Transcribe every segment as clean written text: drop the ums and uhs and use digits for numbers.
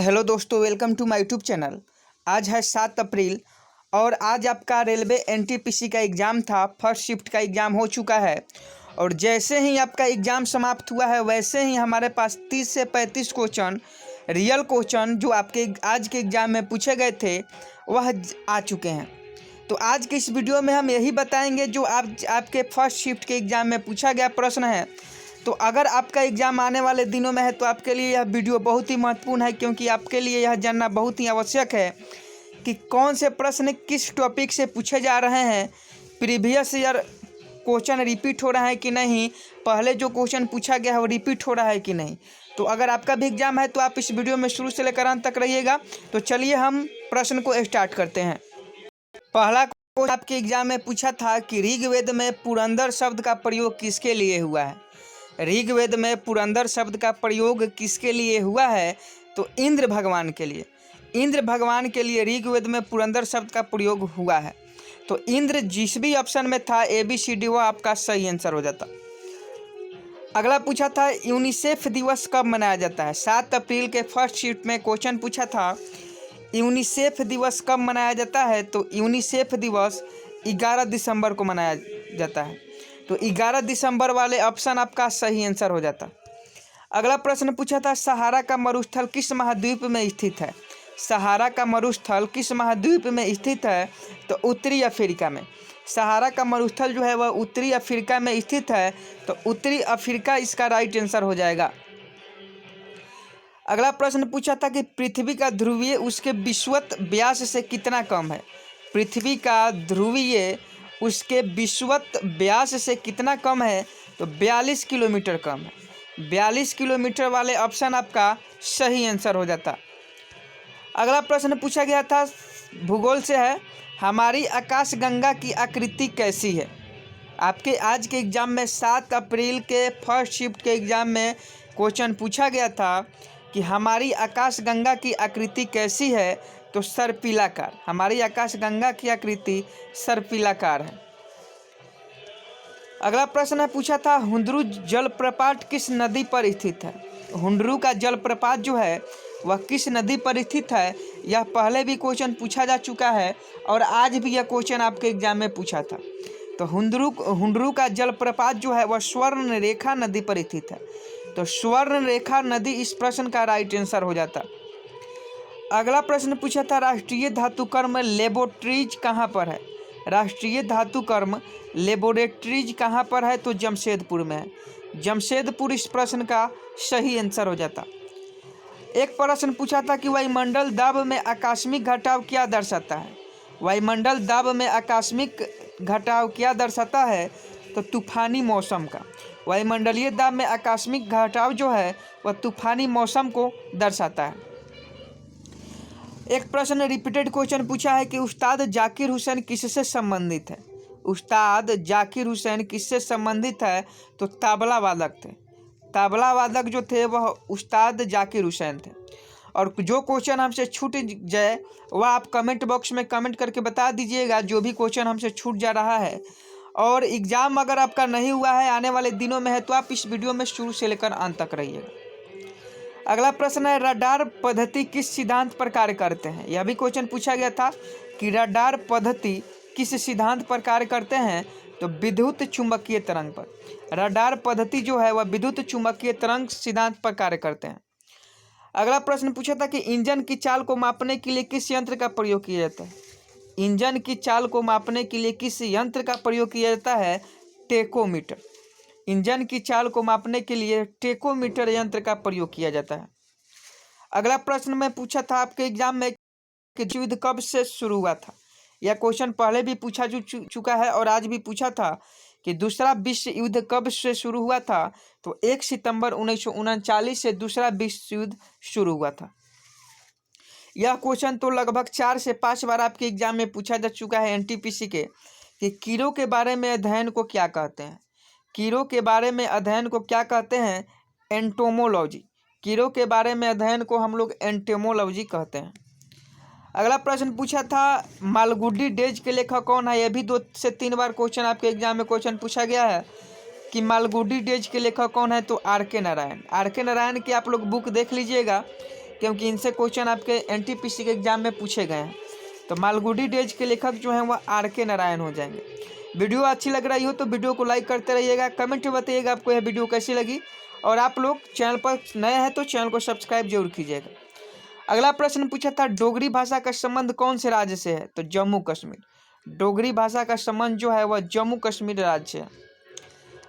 Hello दोस्तों, welcome to my YouTube channel. आज है 7 अप्रैल और आज आपका रेलवे एनटीपीसी का एग्ज़ाम था। फर्स्ट शिफ्ट का एग्ज़ाम हो चुका है और जैसे ही आपका एग्ज़ाम समाप्त हुआ है वैसे ही हमारे पास 30 से 35 क्वेश्चन रियल क्वेश्चन जो आपके आज के एग्ज़ाम में पूछे गए थे वह आ चुके हैं। तो आज के इस वीडियो में हम यही बताएंगे जो आपके फर्स्ट शिफ्ट के एग्ज़ाम में पूछा गया प्रश्न है। तो अगर आपका एग्ज़ाम आने वाले दिनों में है तो आपके लिए यह वीडियो बहुत ही महत्वपूर्ण है, क्योंकि आपके लिए यह जानना बहुत ही आवश्यक है कि कौन से प्रश्न किस टॉपिक से पूछे जा रहे हैं, प्रीवियस ईयर क्वेश्चन रिपीट हो रहा है कि नहीं, पहले जो क्वेश्चन पूछा गया है वो रिपीट हो रहा है कि नहीं। तो अगर आपका भी एग्ज़ाम है तो आप इस वीडियो में शुरू से लेकर अंत तक रहिएगा। तो चलिए हम प्रश्न को स्टार्ट करते हैं। पहला क्वेश्चन आपके एग्ज़ाम में पूछा था कि ऋग्वेद में पुरंदर शब्द का प्रयोग किसके लिए हुआ है। ऋग्वेद में पुरंदर शब्द का प्रयोग किसके लिए हुआ है? तो इंद्र भगवान के लिए। इंद्र भगवान के लिए ऋग्वेद में पुरंदर शब्द का प्रयोग हुआ है। तो इंद्र जिस भी ऑप्शन में था ABCD वह आपका सही आंसर हो जाता। अगला पूछा था यूनिसेफ दिवस कब मनाया जाता है। 7 अप्रैल के फर्स्ट शिफ्ट में क्वेश्चन पूछा था यूनिसेफ दिवस कब मनाया जाता है। तो यूनिसेफ दिवस 11 दिसंबर को मनाया जाता है। तो 11 दिसंबर वाले ऑप्शन आपका सही आंसर हो जाता। अगला प्रश्न पूछा था सहारा का मरुस्थल किस महाद्वीप में स्थित है। सहारा का मरुस्थल किस महाद्वीप में स्थित है। तो उत्तरी अफ्रीका में। सहारा का मरुस्थल जो है वह उत्तरी अफ्रीका में स्थित है। तो उत्तरी अफ्रीका इसका राइट आंसर हो जाएगा। अगला प्रश्न पूछा था कि पृथ्वी का ध्रुवीय उसके विषुवत व्यास से कितना कम है। पृथ्वी का ध्रुवीय उसके विषुवत व्यास से कितना कम है। तो 42 किलोमीटर कम है। 42 किलोमीटर वाले ऑप्शन आपका सही आंसर हो जाता। अगला प्रश्न पूछा गया था भूगोल से है, हमारी आकाशगंगा की आकृति कैसी है। आपके आज के एग्ज़ाम में 7 अप्रैल के फर्स्ट शिफ्ट के एग्ज़ाम में क्वेश्चन पूछा गया था कि हमारी आकाशगंगा की आकृति कैसी है। तो सर्पिलाकार। हमारी आकाशगंगा की आकृति सर्पिलाकार है। अगला प्रश्न पूछा था हुंडरू जलप्रपात किस नदी पर स्थित है। हुंडरू का जलप्रपात जो है वह किस नदी पर स्थित है। यह पहले भी क्वेश्चन पूछा जा चुका है और आज भी यह क्वेश्चन आपके एग्जाम में पूछा था। तो हुंडरू का जलप्रपात जो है वह स्वर्ण रेखा नदी पर स्थित है। तो स्वर्ण रेखा नदी इस प्रश्न का राइट आंसर हो जाता। अगला प्रश्न पूछा था राष्ट्रीय धातुकर्म लेबोरेटरीज कहाँ पर है। राष्ट्रीय धातुकर्म लेबोरेटरीज कहाँ पर है। तो जमशेदपुर में है। जमशेदपुर इस प्रश्न का सही आंसर हो जाता। एक प्रश्न पूछा था कि वायुमंडल दाब में आकस्मिक घटाव क्या दर्शाता है। वायुमंडल दाब में आकस्मिक घटाव क्या दर्शाता है। तो तूफानी मौसम का। वायुमंडलीय दाब में आकस्मिक घटाव जो है वह तूफानी मौसम को दर्शाता है। एक प्रश्न रिपीटेड क्वेश्चन पूछा है कि उस्ताद जाकिर हुसैन किससे संबंधित है। उस्ताद जाकिर हुसैन किससे संबंधित है। तो तबला वादक थे। तबला वादक जो थे वह उस्ताद जाकिर हुसैन थे। और जो क्वेश्चन हमसे छूट जाए वह आप कमेंट बॉक्स में कमेंट करके बता दीजिएगा, जो भी क्वेश्चन हमसे छूट जा रहा है। और एग्ज़ाम अगर आपका नहीं हुआ है, आने वाले दिनों में है, तो आप इस वीडियो में शुरू से लेकर अंत तक रहिएगा। अगला प्रश्न है रडार पद्धति किस सिद्धांत पर कार्य करते हैं। यह भी क्वेश्चन पूछा गया था कि रडार पद्धति किस सिद्धांत पर कार्य करते हैं। तो विद्युत चुंबकीय तरंग पर। रडार पद्धति जो है वह विद्युत चुंबकीय तरंग सिद्धांत पर कार्य करते हैं। अगला प्रश्न पूछा था कि इंजन की चाल को मापने के लिए किस यंत्र का प्रयोग किया जाता है। इंजन की चाल को मापने के लिए किस यंत्र का प्रयोग किया जाता है। टेकोमीटर। इंजन की चाल को मापने के लिए टेकोमीटर यंत्र का प्रयोग किया जाता है। अगला प्रश्न में पूछा था आपके एग्जाम में कि युद्ध कब से शुरू हुआ था। यह क्वेश्चन पहले भी पूछा चुका है और आज भी पूछा था कि दूसरा विश्व युद्ध कब से शुरू हुआ था। तो 1 सितंबर 1939 से दूसरा विश्व युद्ध शुरू हुआ था। यह क्वेश्चन तो लगभग 4 से 5 बार आपके एग्जाम में पूछा जा चुका है एनटीपीसी के कि कीड़ों के बारे में अध्ययन को क्या कहते हैं। कीड़ों के बारे में अध्ययन को क्या कहते हैं। एंटोमोलॉजी। कीड़ों के बारे में अध्ययन को हम लोग एंटोमोलॉजी कहते हैं। अगला प्रश्न पूछा था मालगुडी डेज के लेखक कौन है। यह भी 2 से 3 बार क्वेश्चन आपके एग्जाम में क्वेश्चन पूछा गया है कि मालगुडी डेज के लेखक कौन है। तो आर के नारायण। आर के नारायण की आप लोग बुक देख लीजिएगा क्योंकि इनसे क्वेश्चन आपके एनटीपीसी के एग्जाम में पूछे गए हैं। तो मालगुडी डेज के लेखक जो हैं वह RK नारायण हो जाएंगे। वीडियो अच्छी लग रही हो तो वीडियो को लाइक करते रहिएगा, कमेंट में बताइएगा आपको यह वीडियो कैसी लगी, और आप लोग चैनल पर नए हैं तो चैनल को सब्सक्राइब जरूर कीजिएगा। अगला प्रश्न पूछा था, डोगरी भाषा का संबंध कौन से राज्य से है? तो जम्मू कश्मीर। डोगरी भाषा का संबंध जो है वह जम्मू कश्मीर राज्य से है।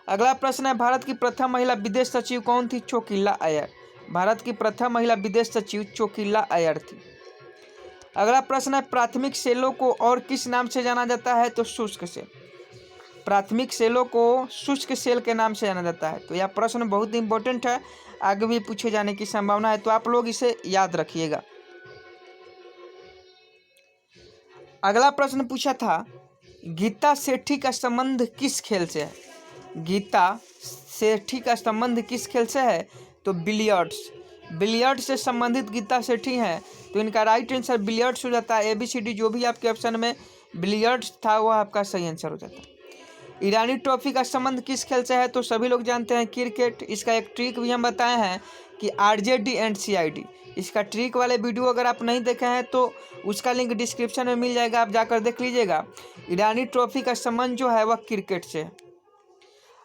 अगला प्रश्न है, भारत की प्रथम महिला विदेश सचिव कौन थी? चोकिला अय्यर। भारत की प्रथम महिला विदेश सचिव चोकिला अय्यर थी। अगला प्रश्न है, प्राथमिक सेलों को और किस नाम से जाना जाता है? तो शुष्क सेल। प्राथमिक सेलों को शुष्क सेल के नाम से जाना जाता है। तो यह प्रश्न बहुत इंपॉर्टेंट है, आगे भी पूछे जाने की संभावना है, तो आप लोग इसे याद रखिएगा। अगला प्रश्न पूछा था, गीता सेठी का संबंध किस खेल से है? गीता सेठी का संबंध किस खेल से है? तो बिलियर्ड्स। बिलियर्ड्स से संबंधित गीता सेठी हैं, तो इनका राइट आंसर बिलियर्ड्स हो जाता है। ABCD जो भी आपके ऑप्शन में बिलियर्ड्स था वह आपका सही आंसर हो जाता है। ईरानी ट्रॉफी का संबंध किस खेल से है? तो सभी लोग जानते हैं क्रिकेट। इसका एक ट्रिक भी हम बताए हैं कि RJD एंड CID। इसका ट्रिक वाले वीडियो अगर आप नहीं देखे हैं तो उसका लिंक डिस्क्रिप्शन में मिल जाएगा, आप जाकर देख लीजिएगा। ईरानी ट्रॉफी का संबंध जो है वह क्रिकेट से है।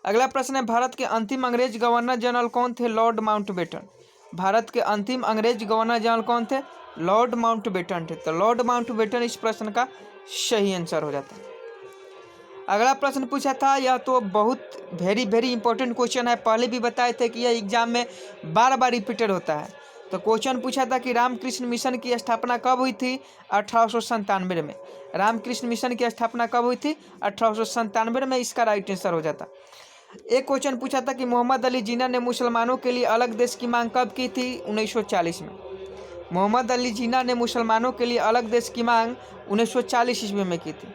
अगला प्रश्न है, भारत के अंतिम अंग्रेज गवर्नर जनरल कौन थे? Lord Mountbatten. भारत के अंतिम अंग्रेज गवर्नर जनरल कौन थे? लॉर्ड माउंटबेटन थे। तो लॉर्ड माउंटबेटन इस प्रश्न का सही आंसर हो जाता है। अगला प्रश्न पूछा था, यह तो बहुत वेरी इंपॉर्टेंट क्वेश्चन है, पहले भी बताए थे कि यह एग्जाम में बार बार रिपीटेड होता है। तो क्वेश्चन पूछा था कि रामकृष्ण मिशन की स्थापना कब हुई थी? 1897 में। रामकृष्ण मिशन की स्थापना कब हुई थी? 1897 में। इसका राइट आंसर हो जाता। एक क्वेश्चन पूछा था कि मोहम्मद अली जिन्ना ने मुसलमानों के लिए अलग देश की मांग कब की थी? 1940 में। मोहम्मद अली जिन्ना ने मुसलमानों के लिए अलग देश की मांग 1940 ईस्वी में की थी।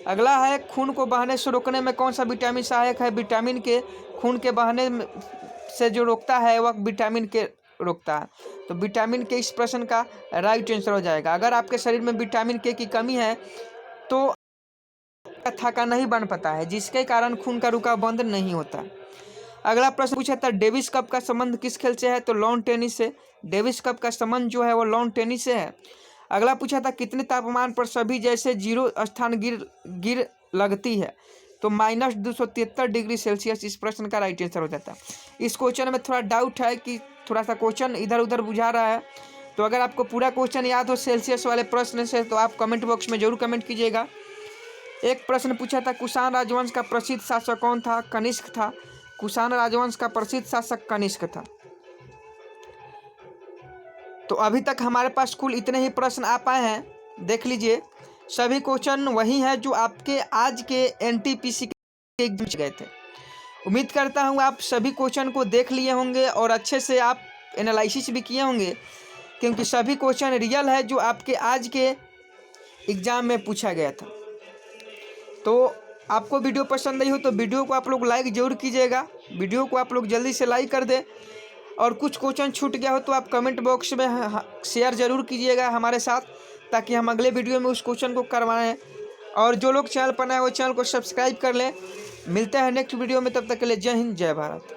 अगला है, खून को बहने से रोकने में कौन सा विटामिन सहायक है? विटामिन के खून के बहने से जो रोकता है वह विटामिन के रोकता है। तो विटामिन के इस प्रश्न का राइट आंसर हो जाएगा। अगर आपके शरीर में विटामिन के की कमी है तो थाका नहीं बन पाता है, जिसके कारण खून का रुकाव बंद नहीं होता। अगला प्रश्न पूछा था, डेविस कप का संबंध किस खेल से है? तो लॉन टेनिस से। डेविस कप का संबंध जो है वो लॉन टेनिस से है। अगला पूछा था, कितने तापमान पर सभी जैसे 0 स्थान गिर लगती है? तो -273 डिग्री सेल्सियस इस प्रश्न का राइट आंसर हो जाता है। इस क्वेश्चन में थोड़ा डाउट है कि थोड़ा सा क्वेश्चन इधर उधर बुझा रहा है, तो अगर आपको पूरा क्वेश्चन याद हो सेल्सियस वाले प्रश्न से तो आप कमेंट बॉक्स में जरूर कमेंट कीजिएगा। एक प्रश्न पूछा था, कुषाण राजवंश का प्रसिद्ध शासक कौन था? कनिष्क था। कुषाण राजवंश का प्रसिद्ध शासक कनिष्क था। तो अभी तक हमारे पास कुल इतने ही प्रश्न आ पाए हैं, देख लीजिए। सभी क्वेश्चन वही हैं जो आपके आज के NTPC के एग्जाम में गए थे। उम्मीद करता हूँ आप सभी क्वेश्चन को देख लिए होंगे और अच्छे से आप एनालिसिस भी किए होंगे, क्योंकि सभी क्वेश्चन रियल है जो आपके आज के एग्जाम में पूछा गया था। तो आपको वीडियो पसंद आई हो तो वीडियो को आप लोग लाइक जरूर कीजिएगा। वीडियो को आप लोग जल्दी से लाइक कर दें, और कुछ क्वेश्चन छूट गया हो तो आप कमेंट बॉक्स में शेयर ज़रूर कीजिएगा हमारे साथ, ताकि हम अगले वीडियो में उस क्वेश्चन को करवाएं। और जो लोग चैनल पर नए हैं वो चैनल को सब्सक्राइब कर लें। मिलते हैं नेक्स्ट वीडियो में, तब तक के लिए जय हिंद जय भारत।